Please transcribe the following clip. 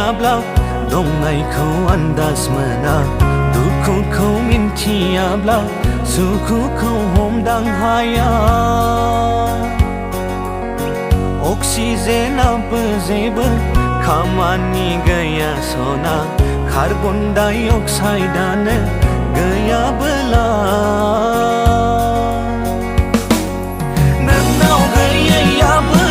मिथियाब्ला दंनायखौ आन्दाज मोना दुखुखौ मिथियाब्ला सुखुखौ हमदां हाया अक्सिजेनाबो जेबो खामानि गैया सना कार्बन डाइ अक्साइडानो गैयाबोला नोंनाव गैयैयाबो